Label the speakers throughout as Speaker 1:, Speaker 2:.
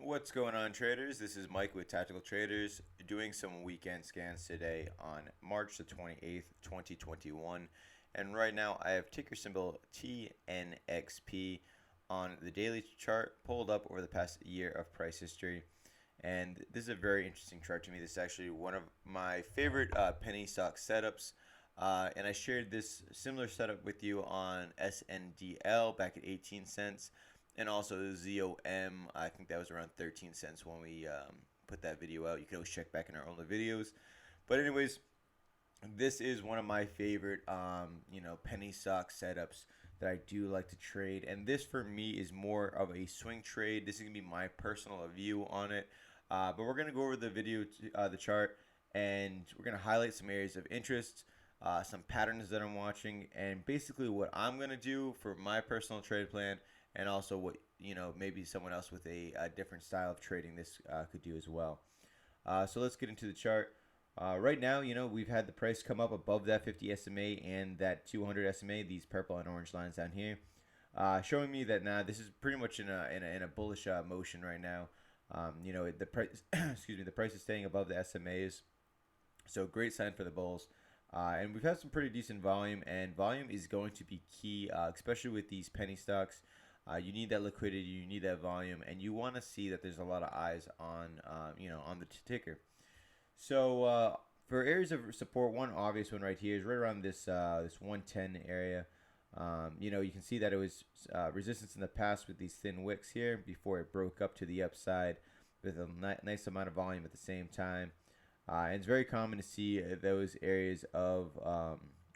Speaker 1: What's going on, traders? This is Mike with Tactical Traders doing some weekend scans today on March the 28th, 2021. And right now I have ticker symbol Tnxp on the daily chart pulled up over the past year of price history. And this is a very interesting chart to me. This is actually one of my favorite penny stock setups. And I shared this similar setup with you on SNDL back at 18 cents. And also ZOM, I think that was around 13 cents when we put that video out. You can always check back in our older videos. But anyways, this is one of my favorite, penny stock setups that I do like to trade. And this for me is more of a swing trade. This is going to be my personal view on it. But we're going to go over the video, the chart, and we're going to highlight some areas of interest, some patterns that I'm watching, and basically what I'm going to do for my personal trade plan, and also what maybe someone else with a different style of trading this could do as well. So let's get into the chart. Right now, we've had the price come up above that 50 SMA and that 200 SMA, these purple and orange lines down here, showing me that now this is pretty much in a bullish motion right now. The price, excuse me, the price is staying above the SMAs, so great sign for the bulls. And we've had some pretty decent volume, and volume is going to be key, especially with these penny stocks. You need that liquidity, you need that volume, and you want to see that there's a lot of eyes on, on the ticker. So for areas of support, one obvious one right here is right around this 110 area. You can see that it was resistance in the past with these thin wicks here before it broke up to the upside with a nice amount of volume at the same time. And it's very common to see those areas of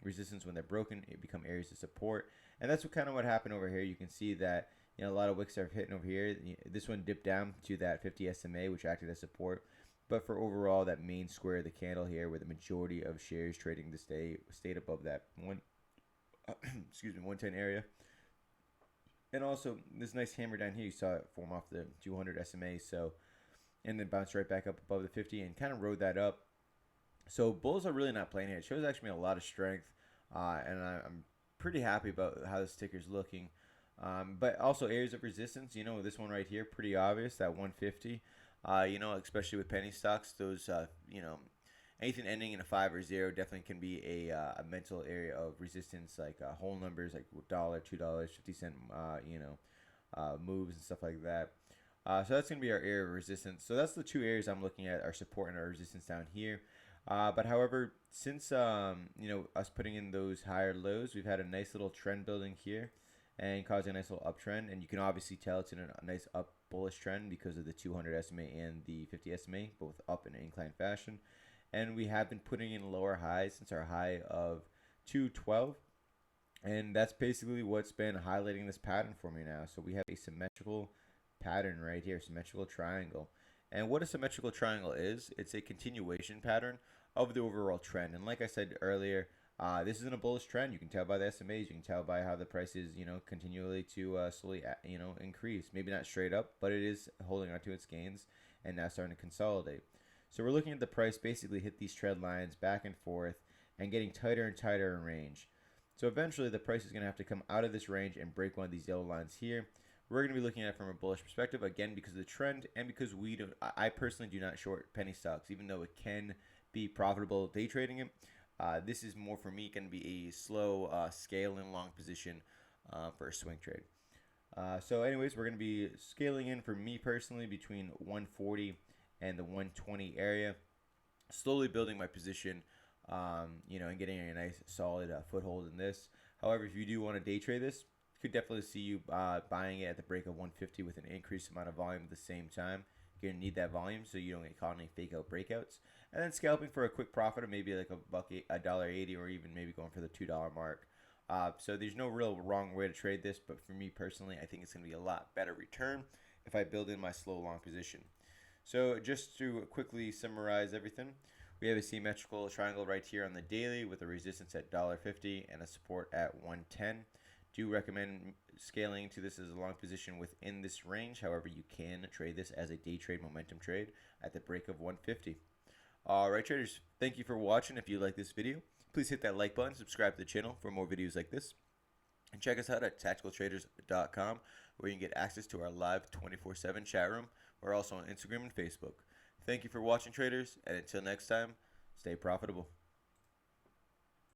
Speaker 1: resistance when they're broken, it become areas of support. And that's what happened over here. You can see that a lot of wicks are hitting over here. This one dipped down to that 50 SMA, which acted as support. But for overall, that main square of the candle here, where the majority of shares trading this day stayed above that 110 area. And also this nice hammer down here, you saw it form off the 200 SMA. And then bounce right back up above the 50 and kind of rode that up. So bulls are really not playing here. It shows actually a lot of strength, and I'm pretty happy about how this ticker's looking. But also areas of resistance, this one right here, pretty obvious, that 150. Especially with penny stocks, those, anything ending in a 5 or 0 definitely can be a mental area of resistance, like whole numbers, like $1, $2, 50 cent, moves and stuff like that. So that's going to be our area of resistance. So that's the two areas I'm looking at, our support and our resistance down here. But however, since us putting in those higher lows, we've had a nice little trend building here and causing a nice little uptrend. And you can obviously tell it's in a nice up bullish trend because of the 200 SMA and the 50 SMA, both up in an inclined fashion. And we have been putting in lower highs since our high of 212. And that's basically what's been highlighting this pattern for me now. So we have a symmetrical pattern right here, symmetrical triangle. And what a symmetrical triangle is, it's a continuation pattern of the overall trend. And like I said earlier, this isn't a bullish trend. You can tell by the SMAs. You can tell by how the price is, continually to slowly, increase. Maybe not straight up, but it is holding on to its gains and now starting to consolidate. So we're looking at the price basically hit these trend lines back and forth and getting tighter and tighter in range. So eventually the price is going to have to come out of this range and break one of these yellow lines here. We're going to be looking at it from a bullish perspective, again, because of the trend and because I personally do not short penny stocks, even though it can be profitable day trading it. This is more for me going to be a slow scaling long position for a swing trade. So anyways, we're going to be scaling in for me personally between 140 and the 120 area, slowly building my position, and getting a nice solid foothold in this. However, if you do want to day trade this, could definitely see you buying it at the break of 150 with an increased amount of volume at the same time. You're gonna need that volume so you don't get caught in any fake out breakouts, and then scalping for a quick profit of maybe like $1.80, or even maybe going for the $2 mark. So there's no real wrong way to trade this, but for me personally, I think it's gonna be a lot better return if I build in my slow long position. So just to quickly summarize everything, we have a symmetrical triangle right here on the daily with a resistance at $1.50 and a support at 110. Do recommend scaling to this as a long position within this range. However, you can trade this as a day trade momentum trade at the break of 150. All right, traders, thank you for watching. If you like this video, please hit that like button, subscribe to the channel for more videos like this, and check us out at tacticaltraders.com, where you can get access to our live 24/7 chat room We're also on Instagram and Facebook. Thank you for watching, traders, and until next time, stay profitable.